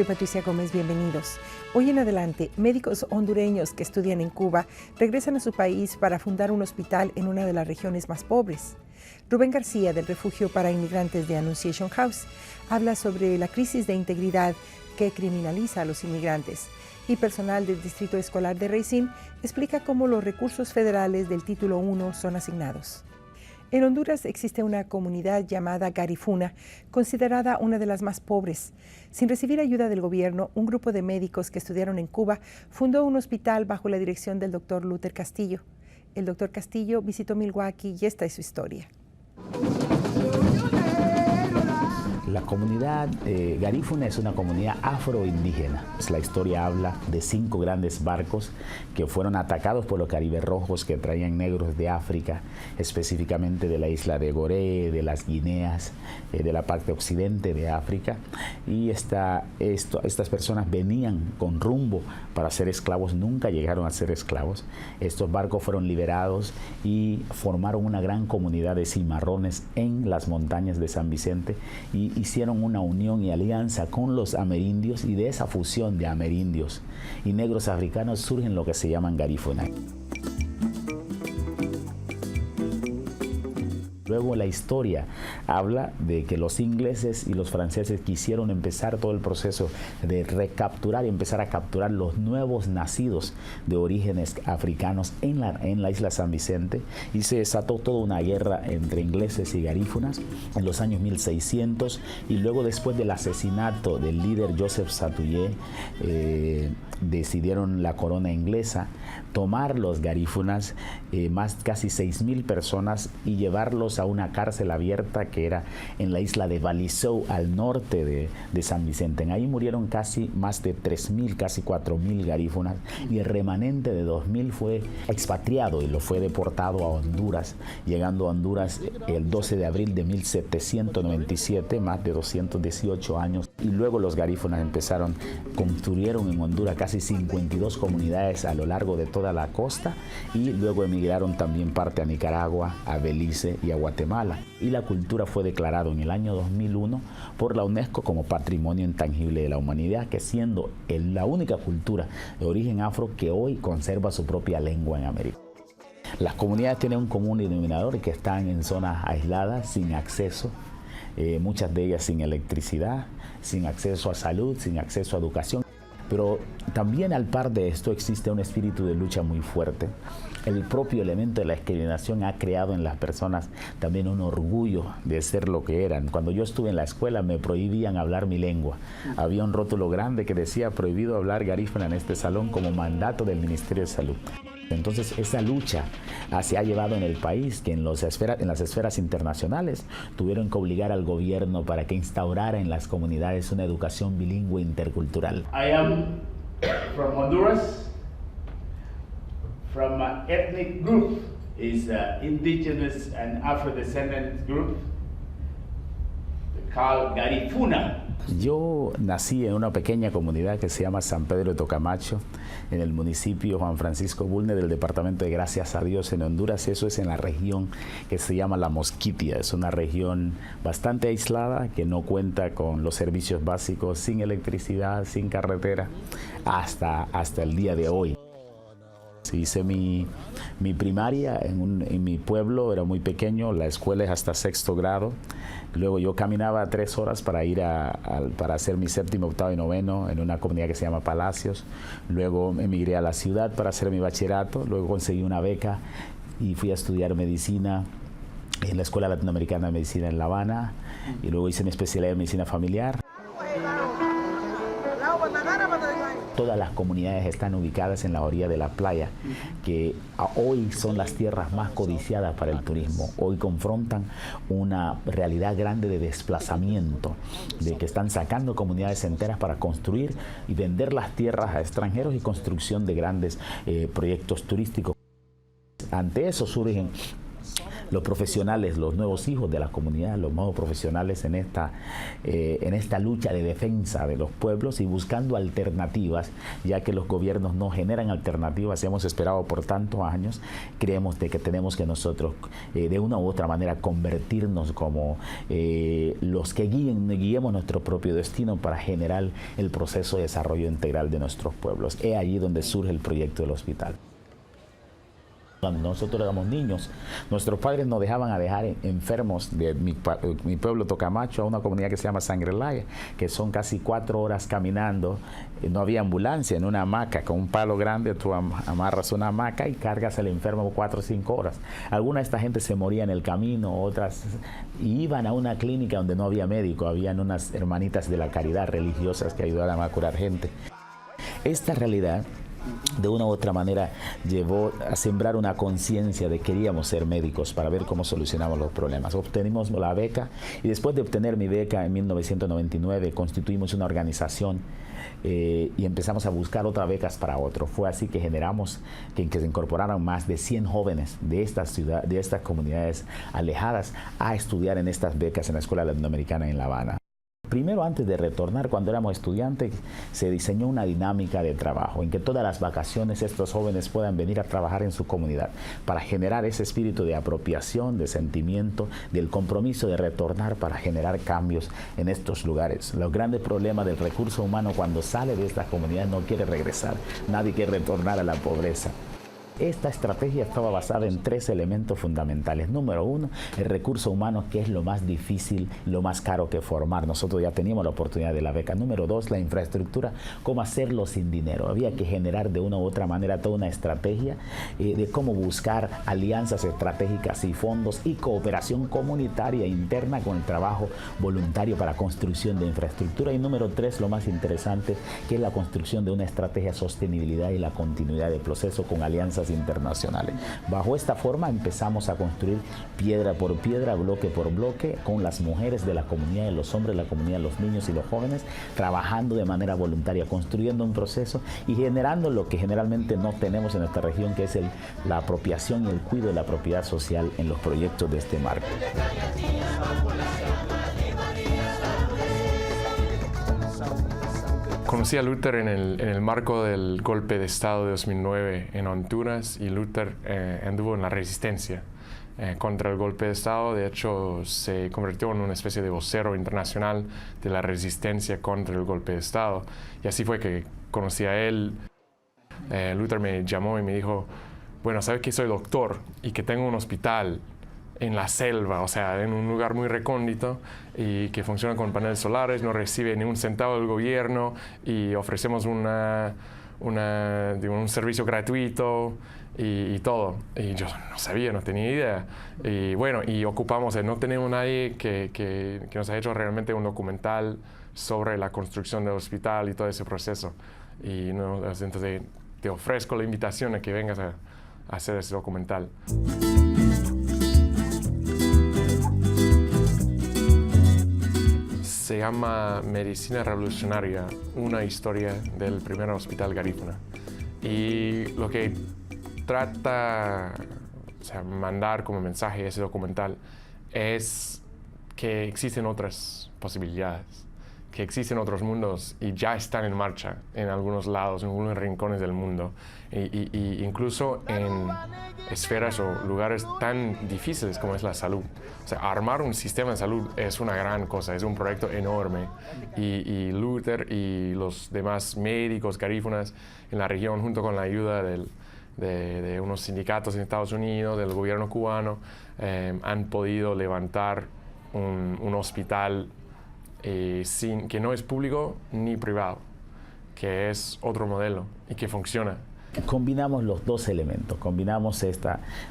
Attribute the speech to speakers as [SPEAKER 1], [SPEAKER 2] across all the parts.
[SPEAKER 1] soy Patricia Gómez, bienvenidos. Hoy en adelante, médicos hondureños que estudian en Cuba regresan a su país para fundar un hospital en una de las regiones más pobres. Rubén García, del Refugio para Inmigrantes de Annunciation House, habla sobre la crisis de integridad que criminaliza a los inmigrantes. Y personal del Distrito Escolar de Racine explica cómo los recursos federales del Título 1 son asignados. En Honduras existe una comunidad llamada Garifuna, considerada una de las más pobres. Sin recibir ayuda del gobierno, un grupo de médicos que estudiaron en Cuba fundó un hospital bajo la dirección del doctor Luther Castillo. El doctor Castillo visitó Milwaukee y esta es su historia.
[SPEAKER 2] La comunidad Garifuna es una comunidad afroindígena. La historia habla de 5 grandes barcos que fueron atacados por los caribes rojos que traían negros de África, específicamente de la isla de Gorée, de las Guineas, de la parte occidente de África. Y estas personas venían con rumbo para ser esclavos, nunca llegaron a ser esclavos. Estos barcos fueron liberados y formaron una gran comunidad de cimarrones en las montañas de San Vicente y hicieron una unión y alianza con los amerindios, y de esa fusión de amerindios y negros africanos surgen lo que se llaman Garifuna. Luego la historia habla de que los ingleses y los franceses quisieron empezar todo el proceso de recapturar y empezar a capturar los nuevos nacidos de orígenes africanos en la isla San Vicente, y se desató toda una guerra entre ingleses y garífunas en los años 1600, y luego después del asesinato del líder Joseph Satuye, decidieron la corona inglesa tomar los garífunas, casi 6,000 personas, y llevarlos a una cárcel abierta que era en la isla de Balisou, al norte de San Vicente. Ahí murieron más de 3,000, casi 4,000 garífunas, y el remanente de 2,000 fue expatriado y lo fue deportado a Honduras, llegando a Honduras el 12 de abril de 1797, más de 218 años. Y luego los garífunas construyeron en Honduras casi 52 comunidades a lo largo de toda la costa, y luego emigraron también parte a Nicaragua, a Belice y a Guatemala. Y la cultura fue declarada en el año 2001 por la UNESCO como Patrimonio Intangible de la Humanidad, que siendo la única cultura de origen afro que hoy conserva su propia lengua en América. Las comunidades tienen un común denominador, que están en zonas aisladas, sin acceso, muchas de ellas sin electricidad, sin acceso a salud, sin acceso a educación. Pero también al par de esto existe un espíritu de lucha muy fuerte. El propio elemento de la discriminación ha creado en las personas también un orgullo de ser lo que eran. Cuando yo estuve en la escuela me prohibían hablar mi lengua. Había un rótulo grande que decía prohibido hablar garífuna en este salón como mandato del Ministerio de Salud. Entonces esa lucha se ha llevado en el país, que en las esferas internacionales tuvieron que obligar al gobierno para que instaurara en las comunidades una educación bilingüe intercultural.
[SPEAKER 3] I am from Honduras, from my ethnic group is indigenous and Afro-descendant group called Garifuna.
[SPEAKER 2] Yo nací en una pequeña comunidad que se llama San Pedro de Tocamacho, en el municipio Juan Francisco Bulnes del departamento de Gracias a Dios en Honduras. Eso es en la región que se llama La Mosquitia. Es una región bastante aislada que no cuenta con los servicios básicos, sin electricidad, sin carretera, hasta el día de hoy. Hice mi primaria en mi pueblo, era muy pequeño, la escuela es hasta 6º grado. Luego yo caminaba 3 horas para ir para hacer mi 7º, 8º y 9º en una comunidad que se llama Palacios. Luego emigré a la ciudad para hacer mi bachillerato, luego conseguí una beca y fui a estudiar medicina en la Escuela Latinoamericana de Medicina en La Habana, y luego hice mi especialidad en medicina familiar. Todas las comunidades están ubicadas en la orilla de la playa, que hoy son las tierras más codiciadas para el turismo. Hoy confrontan una realidad grande de desplazamiento, de que están sacando comunidades enteras para construir y vender las tierras a extranjeros y construcción de grandes proyectos turísticos. Ante eso surgen los profesionales, los nuevos hijos de la comunidad, los nuevos profesionales en esta lucha de defensa de los pueblos y buscando alternativas, ya que los gobiernos no generan alternativas. Hemos esperado por tantos años. Creemos de que tenemos que nosotros de una u otra manera convertirnos como los que guiemos nuestro propio destino para generar el proceso de desarrollo integral de nuestros pueblos. Es allí donde surge el proyecto del hospital. Cuando nosotros éramos niños, nuestros padres nos dejaban a dejar enfermos de mi pueblo Tocamacho a una comunidad que se llama Sangrelaya, que son casi 4 horas caminando. No había ambulancia, en una hamaca, con un palo grande tú amarras una hamaca y cargas al enfermo 4 o 5 horas. Alguna de esta gente se moría en el camino, otras iban a una clínica donde no había médico, habían unas hermanitas de la caridad religiosas que ayudaban a curar gente. Esta realidad de una u otra manera llevó a sembrar una conciencia de que queríamos ser médicos para ver cómo solucionamos los problemas. Obtenimos la beca y después de obtener mi beca en 1999 constituimos una organización y empezamos a buscar otras becas para otros. Fue así que generamos que se incorporaron más de 100 jóvenes de estas comunidades alejadas a estudiar en estas becas en la Escuela Latinoamericana en La Habana. Primero, antes de retornar, cuando éramos estudiantes, se diseñó una dinámica de trabajo en que todas las vacaciones estos jóvenes puedan venir a trabajar en su comunidad para generar ese espíritu de apropiación, de sentimiento, del compromiso de retornar para generar cambios en estos lugares. Los grandes problemas del recurso humano cuando sale de esta comunidad no quiere regresar, nadie quiere retornar a la pobreza. Esta estrategia estaba basada en 3 elementos fundamentales. Número 1, el recurso humano, que es lo más difícil, lo más caro que formar. Nosotros ya teníamos la oportunidad de la beca. Número 2, la infraestructura, cómo hacerlo sin dinero. Había que generar de una u otra manera toda una estrategia de cómo buscar alianzas estratégicas y fondos y cooperación comunitaria interna con el trabajo voluntario para construcción de infraestructura. Y número 3, lo más interesante, que es la construcción de una estrategia de sostenibilidad y la continuidad del proceso con alianzas internacionales. Bajo esta forma empezamos a construir piedra por piedra, bloque por bloque, con las mujeres de la comunidad, y los hombres de la comunidad, los niños y los jóvenes, trabajando de manera voluntaria, construyendo un proceso y generando lo que generalmente no tenemos en nuestra región, que es la apropiación y el cuidado de la propiedad social en los proyectos de este marco.
[SPEAKER 4] Conocí a Luther en el marco del golpe de Estado de 2009 en Honduras, y Luther anduvo en la resistencia contra el golpe de Estado. De hecho, se convirtió en una especie de vocero internacional de la resistencia contra el golpe de Estado. Y así fue que conocí a él. Luther me llamó y me dijo, bueno, ¿sabes que soy doctor y que tengo un hospital en la selva, o sea, en un lugar muy recóndito, y que funciona con paneles solares, no recibe ni un centavo del gobierno, y ofrecemos un servicio gratuito y todo? Y yo no sabía, no tenía idea. Y bueno, y ocupamos, no tenemos nadie que nos ha hecho realmente un documental sobre la construcción del hospital y todo ese proceso. Y no, entonces te ofrezco la invitación a que vengas a hacer ese documental. Se llama Medicina Revolucionaria, una historia del primer hospital garífuna. Y lo que trata, o sea, mandar como mensaje ese documental es que existen otras posibilidades, que existen otros mundos y ya están en marcha en algunos lados, en algunos rincones del mundo, y incluso en esferas o lugares tan difíciles como es la salud. O sea, armar un sistema de salud es una gran cosa, es un proyecto enorme, y Luther y los demás médicos garífunas en la región, junto con la ayuda de unos sindicatos en Estados Unidos, del gobierno cubano, han podido levantar un hospital que no es público ni privado, que es otro modelo y que funciona.
[SPEAKER 2] Combinamos los 2 elementos, combinamos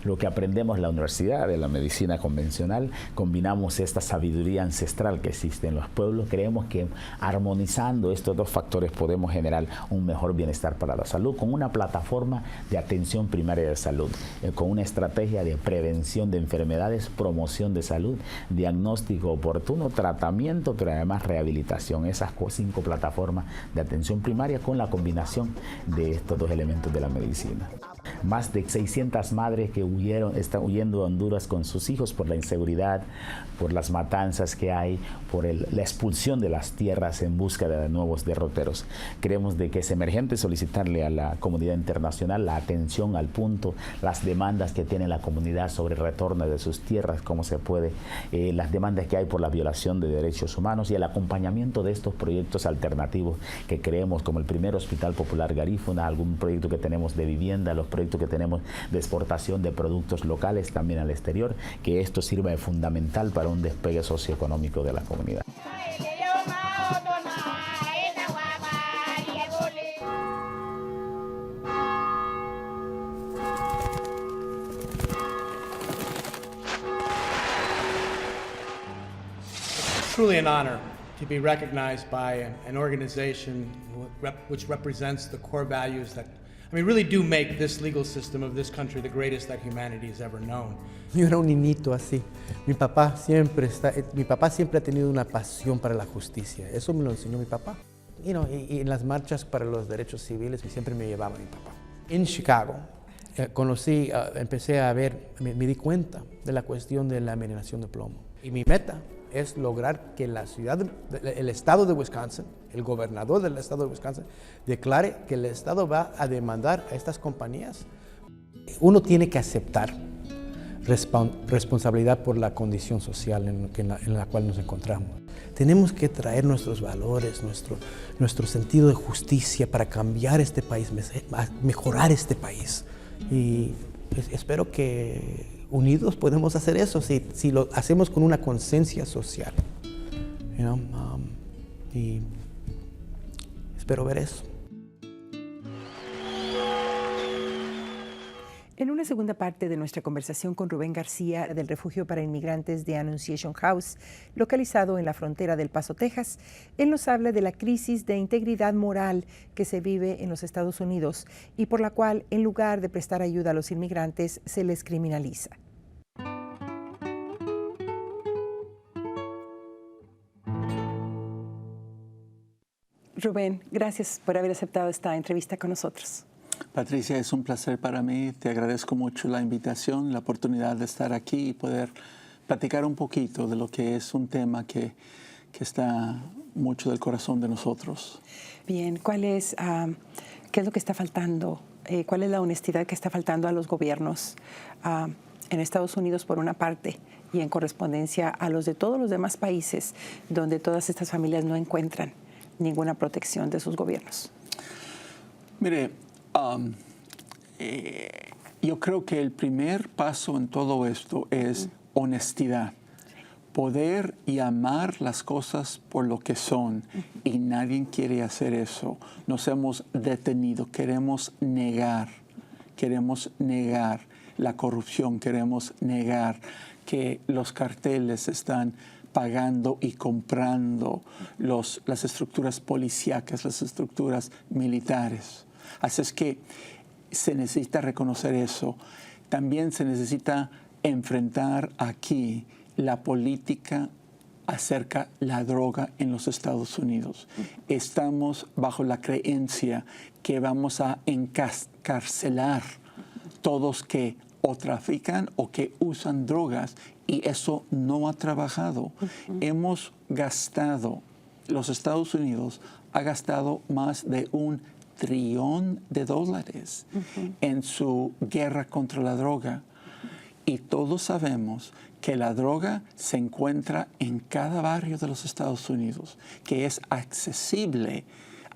[SPEAKER 2] lo que aprendemos en la universidad de la medicina convencional, combinamos esta sabiduría ancestral que existe en los pueblos. Creemos que armonizando estos 2 factores podemos generar un mejor bienestar para la salud, con una plataforma de atención primaria de salud, con una estrategia de prevención de enfermedades, promoción de salud, diagnóstico oportuno, tratamiento, pero además rehabilitación. Esas 5 plataformas de atención primaria con la combinación de estos 2 elementos de la medicina. más de 600 madres que están huyendo a Honduras con sus hijos por la inseguridad, por las matanzas que hay, por la expulsión de las tierras en busca de nuevos derroteros. Creemos de que es emergente solicitarle a la comunidad internacional la atención al punto, las demandas que tiene la comunidad sobre el retorno de sus tierras, cómo se puede, las demandas que hay por la violación de derechos humanos y el acompañamiento de estos proyectos alternativos que creemos, como el primer Hospital Popular Garífuna, algún proyecto que tenemos de vivienda, los proyectos que tenemos de exportación de productos locales también al exterior, que esto sirva de fundamental para un despegue socioeconómico de la comunidad.
[SPEAKER 5] Truly an honor to be recognized by an organization which represents the core values that, really do make this legal system of this country the greatest that humanity has ever known.
[SPEAKER 6] Yo era un niñito así. Mi papá siempre ha tenido una pasión para la justicia. Eso me lo enseñó mi papá. Y en las marchas para los derechos civiles siempre me llevaba mi papá. En Chicago empecé a ver, me di cuenta de la cuestión de la envenenación de plomo. Y mi meta es lograr que el estado de Wisconsin, el gobernador del estado de Wisconsin, declare que el estado va a demandar a estas compañías. Uno tiene que aceptar responsabilidad por la condición social en la cual nos encontramos. Tenemos que traer nuestros valores, nuestro sentido de justicia para cambiar este país, mejorar este país. Y espero que unidos podemos hacer eso si lo hacemos con una conciencia social. Y espero ver eso.
[SPEAKER 1] En una segunda parte de nuestra conversación con Rubén García del Refugio para Inmigrantes de Annunciation House, localizado en la frontera del Paso, Texas, él nos habla de la crisis de integridad moral que se vive en los Estados Unidos y por la cual, en lugar de prestar ayuda a los inmigrantes, se les criminaliza. Rubén, gracias por haber aceptado esta entrevista con nosotros.
[SPEAKER 7] Patricia, es un placer para mí. Te agradezco mucho la invitación, la oportunidad de estar aquí y poder platicar un poquito de lo que es un tema que está mucho del corazón de nosotros.
[SPEAKER 1] Bien, ¿qué es lo que está faltando? ¿Cuál es la honestidad que está faltando a los gobiernos en Estados Unidos por una parte y en correspondencia a los de todos los demás países donde todas estas familias no encuentran ninguna protección de sus gobiernos?
[SPEAKER 7] Mire, yo creo que el primer paso en todo esto es honestidad. Poder llamar las cosas por lo que son. Y nadie quiere hacer eso. Nos hemos detenido. Queremos negar la corrupción. Queremos negar que los carteles están pagando y comprando las estructuras policíacas, las estructuras militares. Así es que se necesita reconocer eso. También se necesita enfrentar aquí la política acerca de la droga en los Estados Unidos. Estamos bajo la creencia que vamos a encarcelar todos que o trafican o que usan drogas, y eso no ha trabajado. Hemos gastado, los Estados Unidos ha gastado más de $1 trillón en su guerra contra la droga. Y todos sabemos que la droga se encuentra en cada barrio de los Estados Unidos, que es accesible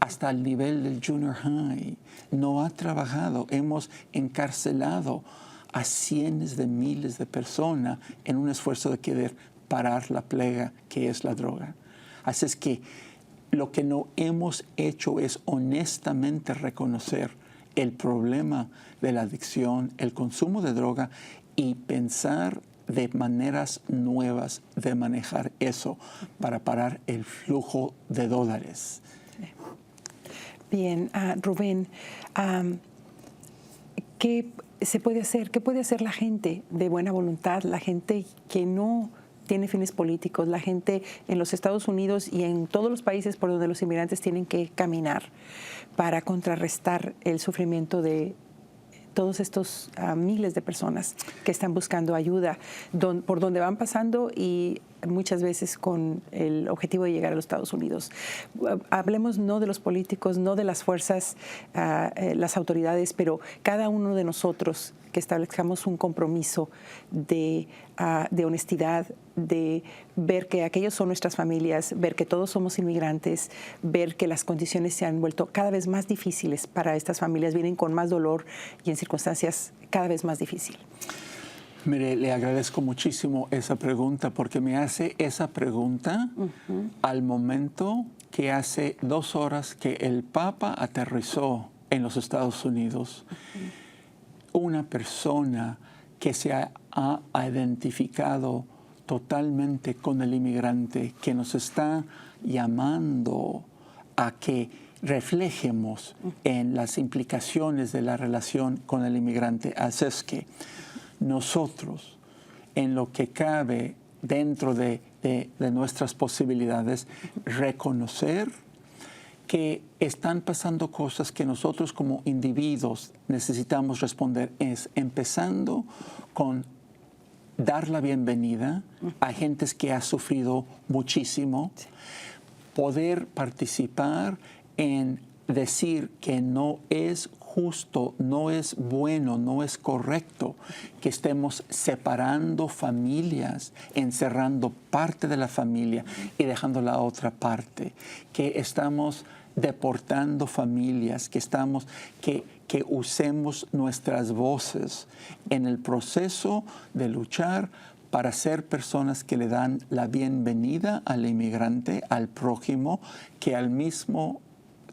[SPEAKER 7] hasta el nivel del junior high. No ha trabajado. Hemos encarcelado a cientos de miles de personas en un esfuerzo de querer parar la plaga que es la droga. Así es que lo que no hemos hecho es honestamente reconocer el problema de la adicción, el consumo de droga, y pensar de maneras nuevas de manejar eso para parar el flujo de dólares.
[SPEAKER 1] Bien, Rubén, ¿qué se puede hacer? ¿Qué puede hacer la gente de buena voluntad, la gente que no tiene fines políticos, la gente en los Estados Unidos y en todos los países por donde los inmigrantes tienen que caminar para contrarrestar el sufrimiento de todos estos miles de personas que están buscando ayuda por donde van pasando y muchas veces con el objetivo de llegar a los Estados Unidos. Hablemos no de los políticos, no de las fuerzas, las autoridades, pero cada uno de nosotros que establezcamos un compromiso de honestidad, de ver que aquellos son nuestras familias, ver que todos somos inmigrantes, ver que las condiciones se han vuelto cada vez más difíciles para estas familias, vienen con más dolor y en circunstancias cada vez más difíciles.
[SPEAKER 7] Mire, le agradezco muchísimo esa pregunta porque me hace esa pregunta al momento que hace 2 horas que el Papa aterrizó en los Estados Unidos. Una persona que se ha identificado totalmente con el inmigrante, que nos está llamando a que reflejemos en las implicaciones de la relación con el inmigrante. Así es que nosotros, en lo que cabe dentro de nuestras posibilidades, reconocer que están pasando cosas que nosotros como individuos necesitamos responder, es empezando con dar la bienvenida a gentes que han sufrido muchísimo, poder participar en decir que no es justo, no es bueno, no es correcto que estemos separando familias, encerrando parte de la familia y dejando la otra parte, que estamos deportando familias, que usemos nuestras voces en el proceso de luchar para ser personas que le dan la bienvenida al inmigrante, al prójimo, que al mismo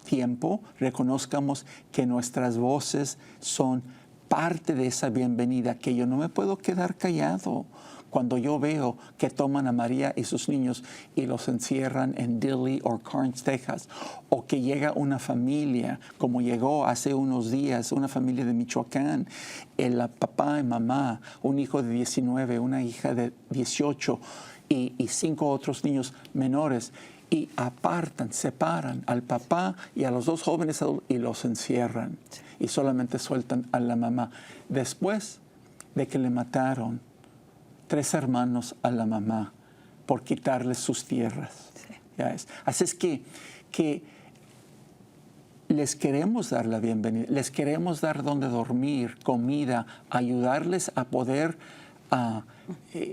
[SPEAKER 7] tiempo reconozcamos que nuestras voces son parte de esa bienvenida, que yo no me puedo quedar callado cuando yo veo que toman a María y sus niños y los encierran en Dilley o Karnes, Texas, o que llega una familia, como llegó hace unos días, una familia de Michoacán, el papá y mamá, un hijo de 19, una hija de 18 y 5 otros niños menores, y apartan, separan al papá y a los 2 jóvenes adultos y los encierran y solamente sueltan a la mamá. Después de que le mataron 3 hermanos a la mamá por quitarles sus tierras. Sí. ¿Ya es? Así es que les queremos dar la bienvenida, les queremos dar donde dormir, comida, ayudarles a poder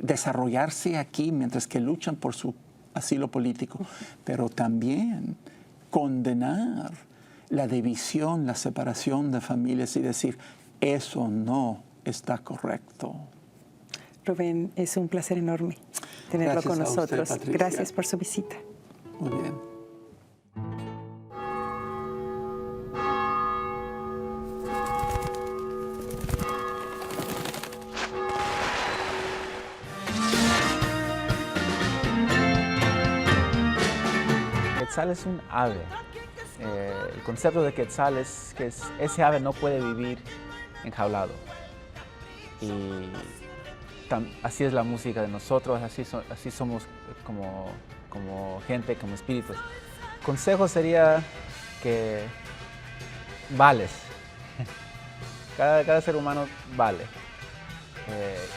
[SPEAKER 7] desarrollarse aquí mientras que luchan por su asilo político, pero también condenar la división, la separación de familias y decir, eso no está correcto.
[SPEAKER 1] Rubén, es un placer enorme tenerlo
[SPEAKER 7] Gracias
[SPEAKER 1] con nosotros.
[SPEAKER 7] Usted,
[SPEAKER 1] gracias por su visita.
[SPEAKER 7] Muy bien.
[SPEAKER 8] Quetzal es un ave. El concepto de Quetzal es que ese ave no puede vivir enjaulado. Y así es la música de nosotros, así somos como gente, como espíritus. Consejo sería que vales. Cada ser humano vale.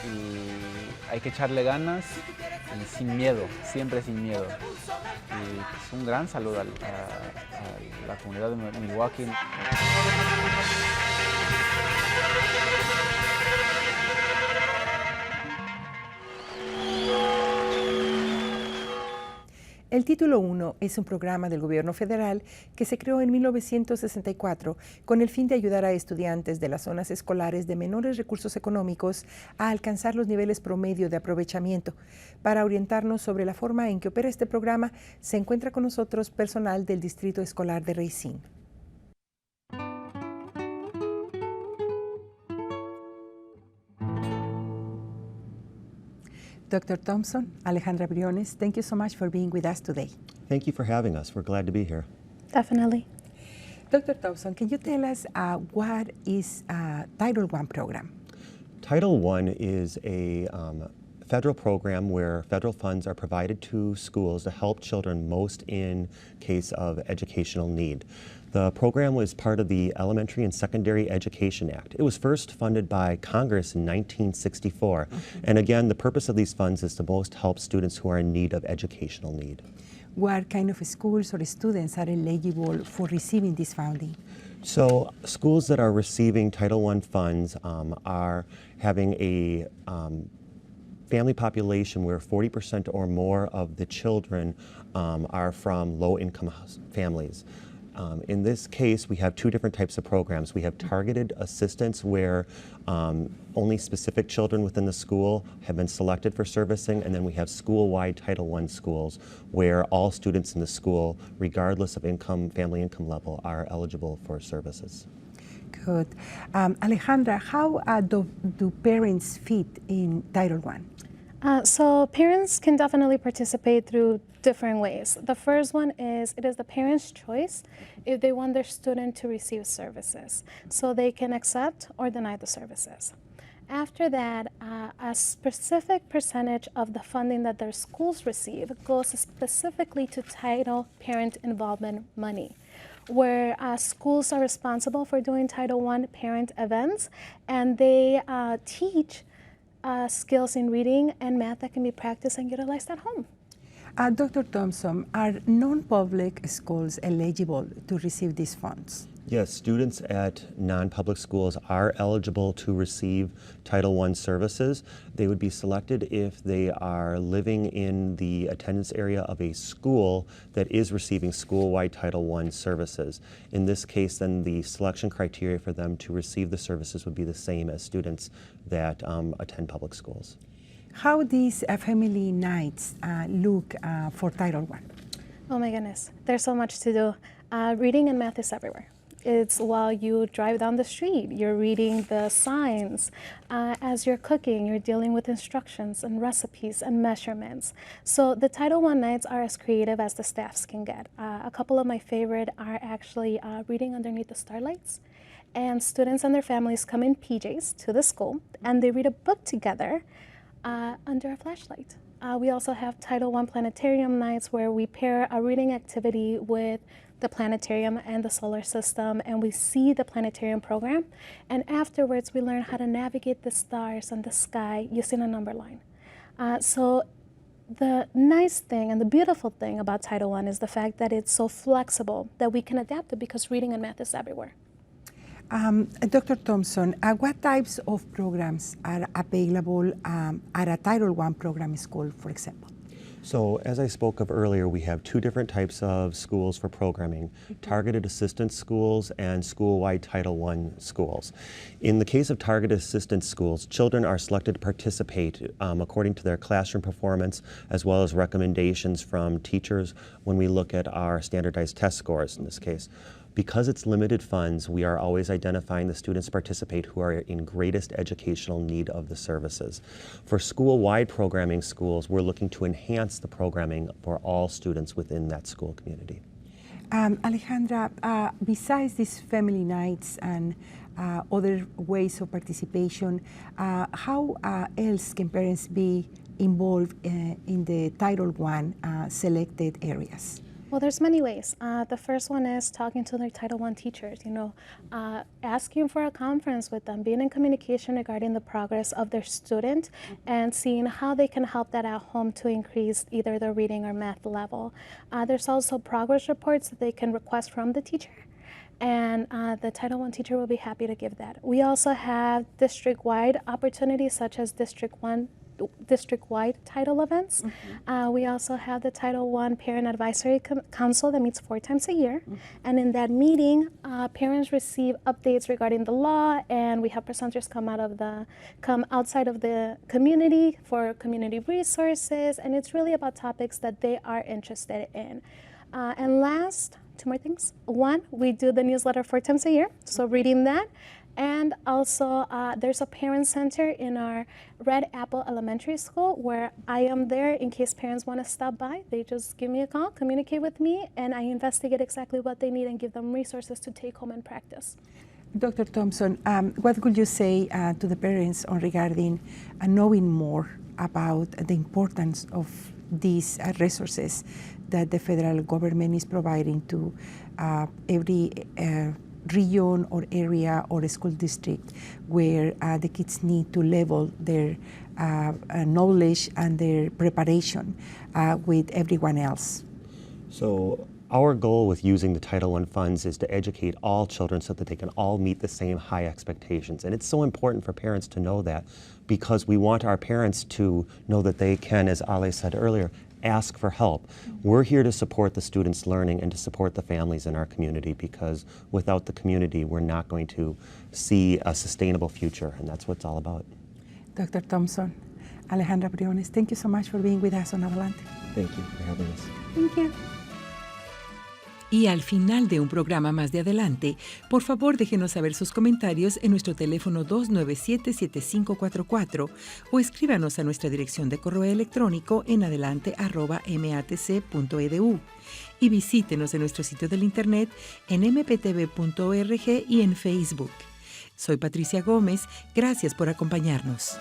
[SPEAKER 8] Y hay que echarle ganas y sin miedo, siempre sin miedo. Y pues, un gran saludo a la comunidad de Milwaukee.
[SPEAKER 1] El Título 1 es un programa del gobierno federal que se creó en 1964 con el fin de ayudar a estudiantes de las zonas escolares de menores recursos económicos a alcanzar los niveles promedio de aprovechamiento. Para orientarnos sobre la forma en que opera este programa, se encuentra con nosotros personal del Distrito Escolar de Racine. Dr. Thompson, Alejandra Briones, thank you so much for being with us today.
[SPEAKER 9] Thank you for having us. We're glad to be here.
[SPEAKER 10] Definitely.
[SPEAKER 1] Dr. Thompson, can you tell us what is Title I program?
[SPEAKER 9] Title I is a federal program where federal funds are provided to schools to help children most in case of educational need. The program was part of the Elementary and Secondary Education Act. It was first funded by Congress in 1964. And again, the purpose of these funds is to most help students who are in need of educational need.
[SPEAKER 1] What kind of schools or students are eligible for receiving this funding?
[SPEAKER 9] So schools that are receiving Title I funds are having a family population where 40% or more of the children are from low-income families. In this case, we have two different types of programs. We have targeted assistance where only specific children within the school have been selected for servicing, and then we have school-wide Title I schools where all students in the school, regardless of income, family income level, are eligible for services.
[SPEAKER 1] Good. Alejandra, how do parents fit in Title I?
[SPEAKER 10] So parents can definitely participate through different ways. The first one is it is the parent's choice if they want their student to receive services. So they can accept or deny the services. After that, a specific percentage of the funding that their schools receive goes specifically to Title Parent Involvement money, where schools are responsible for doing Title I parent events, and they teach skills in reading and math that can be practiced and utilized at home.
[SPEAKER 1] Dr. Thompson, are non-public schools eligible to receive these funds?
[SPEAKER 9] Yes, students at non-public schools are eligible to receive Title I services. They would be selected if they are living in the attendance area of a school that is receiving school-wide Title I services. In this case, then the selection criteria for them to receive the services would be the same as students that attend public schools.
[SPEAKER 1] How these family nights look for Title I?
[SPEAKER 10] Oh my goodness, there's so much to do. Reading and math is everywhere. It's while you drive down the street, you're reading the signs. As you're cooking, you're dealing with instructions and recipes and measurements. So the Title I nights are as creative as the staffs can get. A couple of my favorite are actually reading underneath the starlights. And students and their families come in PJs to the school and they read a book together under a flashlight. We also have Title I planetarium nights where we pair a reading activity with the planetarium and the solar system, and we see the planetarium program, and afterwards we learn how to navigate the stars and the sky using a number line. So the nice thing and the beautiful thing about Title I is the fact that it's so flexible that we can adapt it because reading and math is everywhere.
[SPEAKER 1] Dr. Thompson, what types of programs are available at a Title I program school, for example?
[SPEAKER 9] So as I spoke of earlier, we have two different types of schools for programming, targeted assistance schools and school-wide Title I schools. In the case of targeted assistance schools, children are selected to participate according to their classroom performance as well as recommendations from teachers when we look at our standardized test scores in this case. Because it's limited funds, we are always identifying the students to participate who are in greatest educational need of the services. For school-wide programming schools, we're looking to enhance the programming for all students within that school community.
[SPEAKER 1] Alejandra, besides these family nights and other ways of participation, how else can parents be involved in the Title I selected areas?
[SPEAKER 10] Well, there's many ways. The first one is talking to their Title I teachers, asking for a conference with them, being in communication regarding the progress of their student and seeing how they can help that at home to increase either their reading or math level. There's also progress reports that they can request from the teacher, and the Title I teacher will be happy to give that. We also have district-wide opportunities such as district-wide title events. We also have the Title I Parent Advisory Council that meets 4 times a year. And in that meeting, parents receive updates regarding the law, and we have presenters come outside of the community for community resources, and it's really about topics that they are interested in. And last, 2 more things. One, we do the newsletter 4 times a year, so reading that. And also, there's a parent center in our Red Apple Elementary School where I am there in case parents want to stop by. They just give me a call, communicate with me, and I investigate exactly what they need and give them resources to take home and practice.
[SPEAKER 1] Dr. Thompson, what would you say to the parents regarding knowing more about the importance of these resources that the federal government is providing to every region or area or school district where the kids need to level their knowledge and their preparation with everyone else.
[SPEAKER 9] So our goal with using the Title I funds is to educate all children so that they can all meet the same high expectations. And it's so important for parents to know that, because we want our parents to know that they can, as Ale said earlier, ask for help. We're here to support the students' learning and to support the families in our community, because without the community, we're not going to see a sustainable future, and that's what it's all about.
[SPEAKER 1] Dr. Thompson, Alejandra Briones, thank you so much for being with us on Adelante.
[SPEAKER 9] Thank you for having us.
[SPEAKER 1] Thank you.
[SPEAKER 11] Y al final de un programa más de Adelante, por favor déjenos saber sus comentarios en nuestro teléfono 297-7544 o escríbanos a nuestra dirección de correo electrónico en adelante@matc.edu y visítenos en nuestro sitio del internet en mptv.org y en Facebook. Soy Patricia Gómez, gracias por acompañarnos.